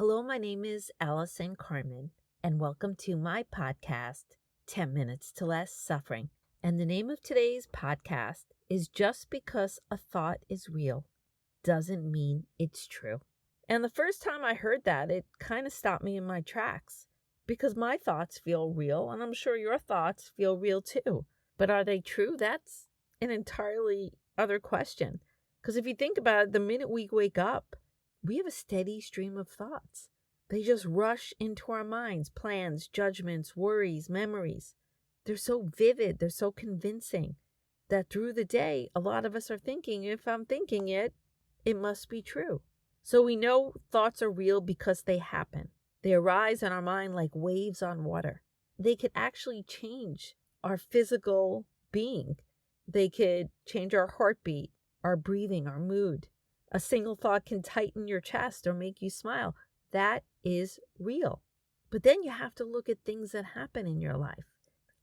Hello, my name is Allison Carmen, and welcome to my podcast, 10 Minutes to Less Suffering. And the name of today's podcast is Just Because a Thought is Real Doesn't Mean It's True. And the first time I heard that, it kind of stopped me in my tracks because my thoughts feel real, and I'm sure your thoughts feel real too. But are they true? That's an entirely other question. Because if you think about it, the minute we wake up, we have a steady stream of thoughts. They just rush into our minds, plans, judgments, worries, memories. They're so vivid, they're so convincing that through the day, a lot of us are thinking, if I'm thinking it, it must be true. So we know thoughts are real because they happen. They arise in our mind like waves on water. They could actually change our physical being. They could change our heartbeat, our breathing, our mood. A single thought can tighten your chest or make you smile. That is real. But then you have to look at things that happen in your life.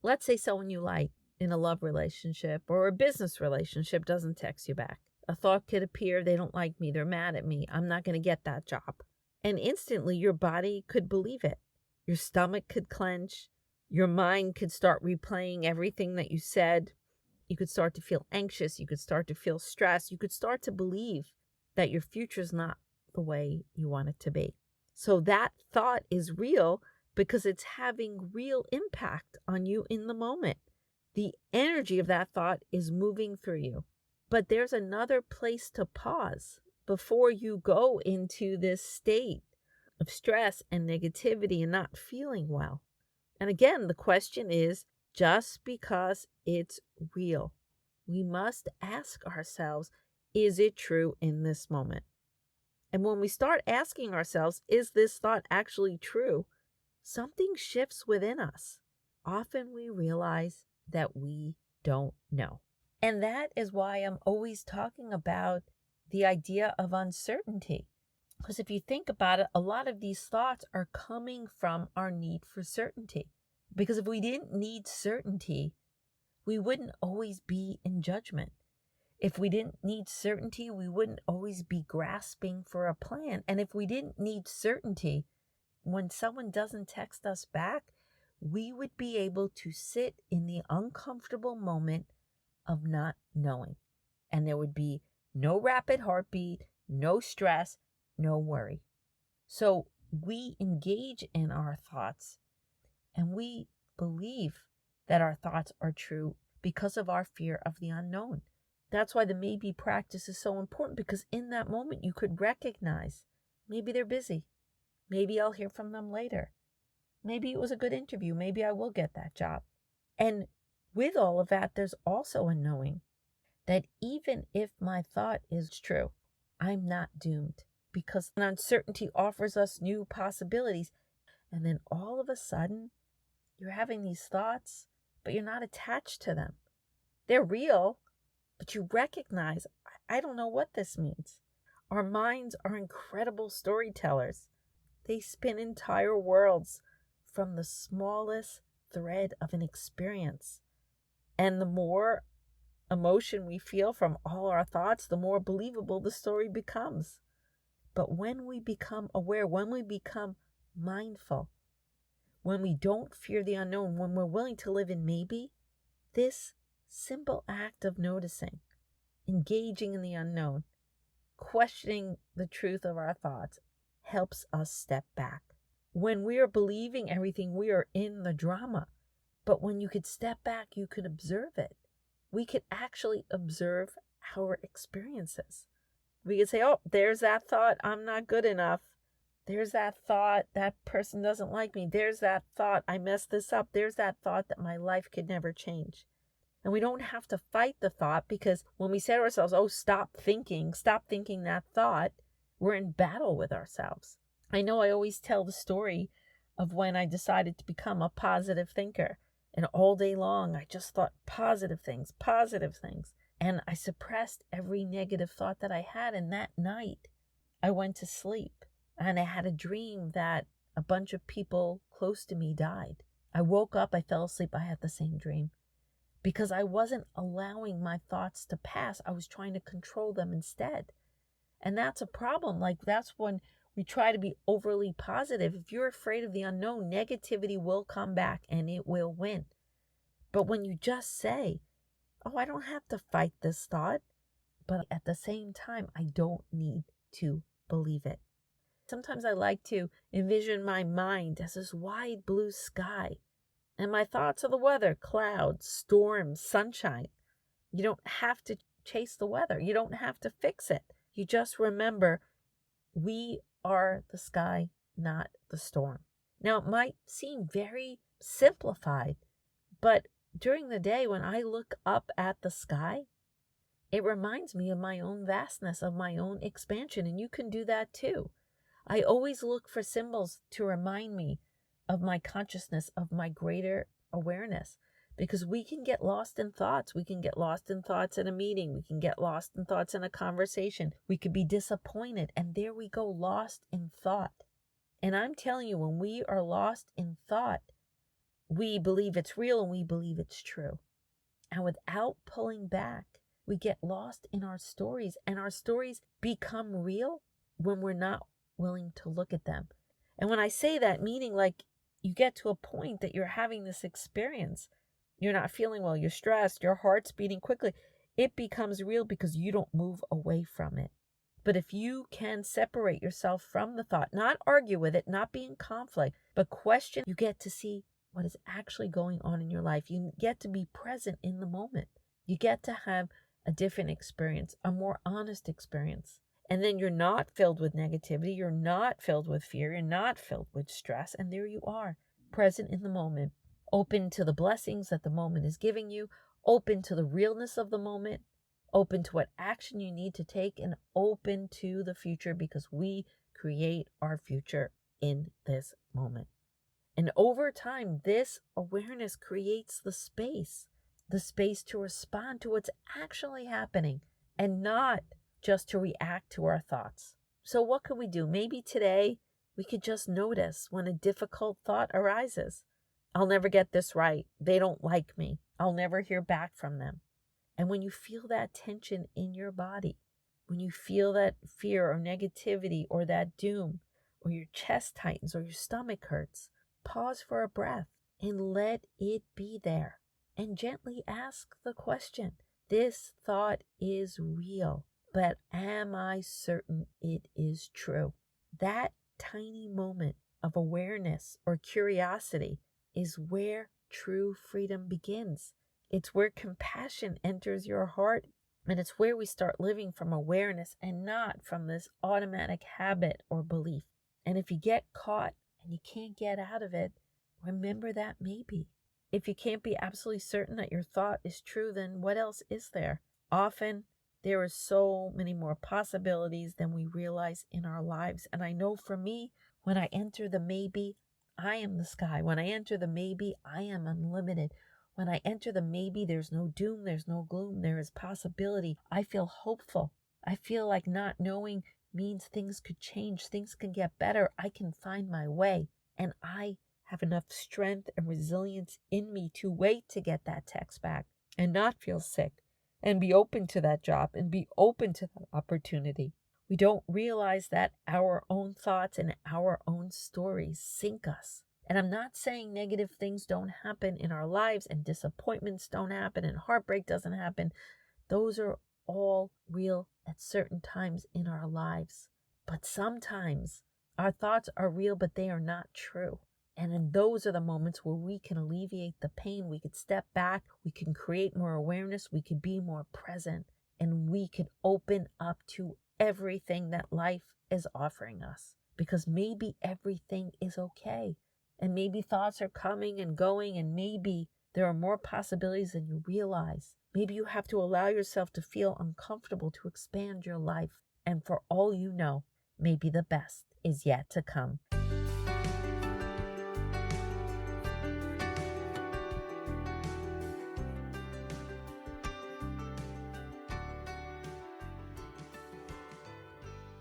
Let's say someone you like in a love relationship or a business relationship doesn't text you back. A thought could appear, they don't like me, they're mad at me, I'm not going to get that job. And instantly your body could believe it. Your stomach could clench. Your mind could start replaying everything that you said. You could start to feel anxious. You could start to feel stressed. You could start to believe that your future is not the way you want it to be. So that thought is real because it's having real impact on you in the moment. The energy of that thought is moving through you. But there's another place to pause before you go into this state of stress and negativity and not feeling well. And again, the question is, just because it's real, we must ask ourselves, is it true in this moment? And when we start asking ourselves, is this thought actually true? Something shifts within us. Often we realize that we don't know. And that is why I'm always talking about the idea of uncertainty. Because if you think about it, a lot of these thoughts are coming from our need for certainty. Because if we didn't need certainty, we wouldn't always be in judgment. If we didn't need certainty, we wouldn't always be grasping for a plan. And if we didn't need certainty, when someone doesn't text us back, we would be able to sit in the uncomfortable moment of not knowing. And there would be no rapid heartbeat, no stress, no worry. So we engage in our thoughts and we believe that our thoughts are true because of our fear of the unknown. That's why the maybe practice is so important, because in that moment you could recognize maybe they're busy. Maybe I'll hear from them later. Maybe it was a good interview. Maybe I will get that job. And with all of that, there's also a knowing that even if my thought is true, I'm not doomed, because uncertainty offers us new possibilities. And then all of a sudden, you're having these thoughts, but you're not attached to them. They're real, but you recognize, I don't know what this means. Our minds are incredible storytellers. They spin entire worlds from the smallest thread of an experience. And the more emotion we feel from all our thoughts, the more believable the story becomes. But when we become aware, when we become mindful, when we don't fear the unknown, when we're willing to live in maybe, this simple act of noticing, engaging in the unknown, questioning the truth of our thoughts, helps us step back. When we are believing everything, we are in the drama. But when you could step back, you could observe it. We could actually observe our experiences. We could say, oh, there's that thought, I'm not good enough. There's that thought, that person doesn't like me. There's that thought, I messed this up. There's that thought that my life could never change. And we don't have to fight the thought, because when we say to ourselves, oh, stop thinking that thought, we're in battle with ourselves. I know I always tell the story of when I decided to become a positive thinker. And all day long, I just thought positive things. And I suppressed every negative thought that I had. And that night, I went to sleep. And I had a dream that a bunch of people close to me died. I woke up, I fell asleep, I had the same dream. Because I wasn't allowing my thoughts to pass. I was trying to control them instead. And that's a problem. Like, that's when We try to be overly positive. If you're afraid of the unknown, negativity will come back and it will win. But when you just say, oh, I don't have to fight this thought, but at the same time, I don't need to believe it. Sometimes I like to envision my mind as this wide blue sky, and my thoughts are the weather, clouds, storms, sunshine. You don't have to chase the weather. You don't have to fix it. You just remember, we are the sky, not the storm. Now, it might seem very simplified, but during the day when I look up at the sky, it reminds me of my own vastness, of my own expansion, and you can do that too. I always look for symbols to remind me of my consciousness, of my greater awareness, because we can get lost in thoughts. We can get lost in thoughts in a meeting. We can get lost in thoughts in a conversation. We could be disappointed, and there we go, lost in thought. And I'm telling you, when we are lost in thought, we believe it's real and we believe it's true. And without pulling back, we get lost in our stories, and our stories become real when we're not willing to look at them. And when I say that, meaning like you get to a point that you're having this experience, you're not feeling well, you're stressed, your heart's beating quickly, it becomes real because you don't move away from it. But if you can separate yourself from the thought, not argue with it, not be in conflict, but question, you get to see what is actually going on in your life. You get to be present in the moment. You get to have a different experience, a more honest experience. And then you're not filled with negativity. You're not filled with fear. You're not filled with stress. And there you are, present in the moment, open to the blessings that the moment is giving you, open to the realness of the moment, open to what action you need to take, and open to the future, because we create our future in this moment. And over time, this awareness creates the space to respond to what's actually happening and not just to react to our thoughts. So what could we do? Maybe today we could just notice when a difficult thought arises. I'll never get this right. They don't like me. I'll never hear back from them. And when you feel that tension in your body, when you feel that fear or negativity or that doom, or your chest tightens or your stomach hurts, pause for a breath and let it be there. And gently ask the question, this thought is real, but am I certain it is true? That tiny moment of awareness or curiosity is where true freedom begins. It's where compassion enters your heart, and it's where we start living from awareness and not from this automatic habit or belief. And if you get caught and you can't get out of it, remember that maybe. If you can't be absolutely certain that your thought is true, then what else is there? Often, there are so many more possibilities than we realize in our lives. And I know for me, when I enter the maybe, I am the sky. When I enter the maybe, I am unlimited. When I enter the maybe, there's no doom, there's no gloom, there is possibility. I feel hopeful. I feel like not knowing means things could change, things can get better. I can find my way. And I have enough strength and resilience in me to wait to get that text back and not feel sick and be open to that job and be open to that opportunity. We don't realize that our own thoughts and our own stories sink us. And I'm not saying negative things don't happen in our lives and disappointments don't happen and heartbreak doesn't happen. Those are all real at certain times in our lives. But sometimes our thoughts are real, but they are not true. And then those are the moments where we can alleviate the pain. We could step back. We can create more awareness. We could be more present. And we could open up to everything that life is offering us. Because maybe everything is okay. And maybe thoughts are coming and going. And maybe there are more possibilities than you realize. Maybe you have to allow yourself to feel uncomfortable to expand your life. And for all you know, maybe the best is yet to come.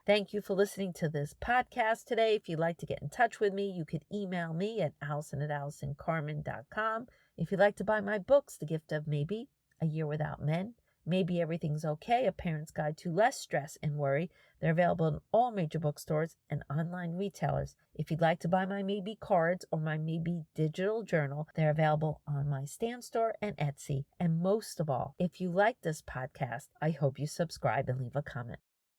Thank you for listening to this podcast today. If you'd like to get in touch with me, you could email me at allison@allisoncarmen.com. If you'd like to buy my books, The Gift of Maybe, A Year Without Men, Maybe Everything's Okay, A Parent's Guide to Less Stress and Worry. They're available in all major bookstores and online retailers. If you'd like to buy my Maybe cards or my Maybe digital journal, they're available on my Stan Store and Etsy. And most of all, if you like this podcast, I hope you subscribe and leave a comment.